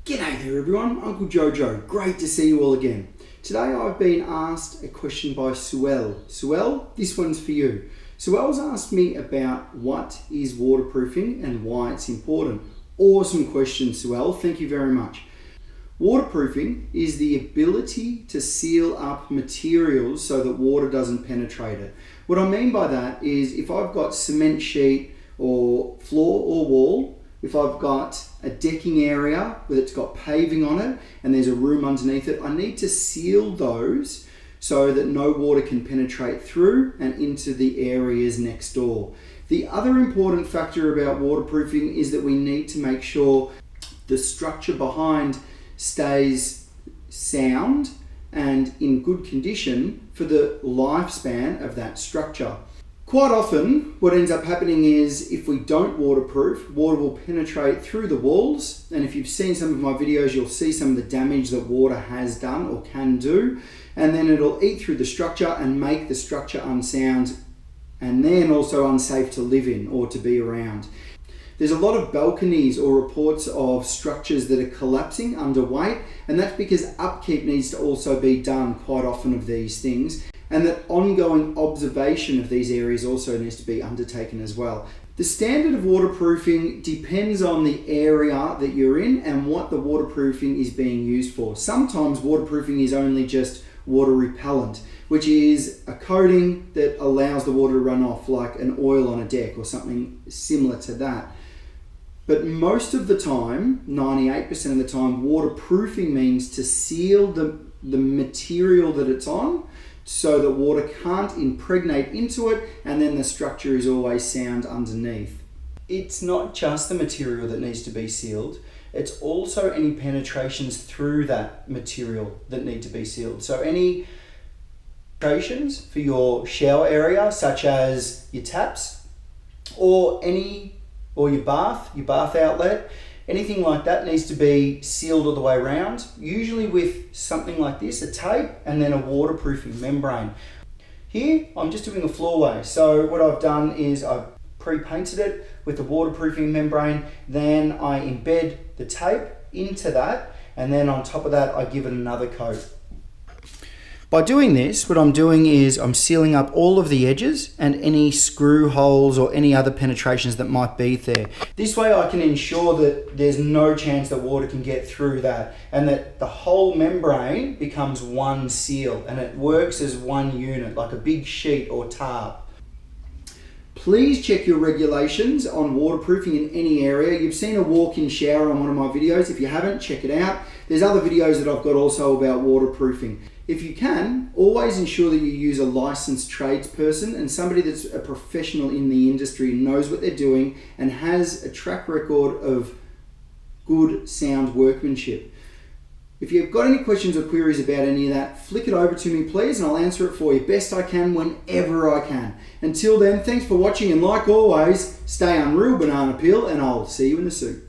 G'day there everyone, Uncle Jojo. Great to see you all again. Today I've been asked a question by Suel. Suel, this one's for you. Suel's asked me about what is waterproofing and why it's important. Awesome question, Suel. Thank you very much. Waterproofing is the ability to seal up materials so that water doesn't penetrate it. What I mean by that is if I've got cement sheet or floor or wall, if I've got a decking area that's got paving on it and there's a room underneath it, I need to seal those so that no water can penetrate through and into the areas next door. The other important factor about waterproofing is that we need to make sure the structure behind stays sound and in good condition for the lifespan of that structure. Quite often, what ends up happening is if we don't waterproof, water will penetrate through the walls. And if you've seen some of my videos, you'll see some of the damage that water has done or can do. And then it'll eat through the structure and make the structure unsound and then also unsafe to live in or to be around. There's a lot of balconies or reports of structures that are collapsing under weight, and that's because upkeep needs to also be done quite often of these things, and that ongoing observation of these areas also needs to be undertaken as well. The standard of waterproofing depends on the area that you're in and what the waterproofing is being used for. Sometimes waterproofing is only just water repellent, which is a coating that allows the water to run off, like an oil on a deck or something similar to that. But most of the time, 98% of the time, waterproofing means to seal the material that it's on so that water can't impregnate into it and then the structure is always sound underneath. It's not just the material that needs to be sealed, it's also any penetrations through that material that need to be sealed. So any penetrations for your shower area, such as your taps or your bath outlet, anything like that needs to be sealed all the way around, usually with something like this, a tape, and then a waterproofing membrane. Here, I'm just doing a floorway. So what I've done is I've pre-painted it with the waterproofing membrane, then I embed the tape into that, and then on top of that, I give it another coat. By doing this, what I'm doing is I'm sealing up all of the edges and any screw holes or any other penetrations that might be there. This way I can ensure that there's no chance that water can get through that and that the whole membrane becomes one seal and it works as one unit, like a big sheet or tarp. Please check your regulations on waterproofing in any area. You've seen a walk-in shower on one of my videos. If you haven't, check it out. There's other videos that I've got also about waterproofing. If you can, always ensure that you use a licensed tradesperson and somebody that's a professional in the industry, knows what they're doing and has a track record of good sound workmanship. If you've got any questions or queries about any of that, flick it over to me please and I'll answer it for you best I can whenever I can. Until then, thanks for watching and like always, stay unreal banana peel and I'll see you in the soup.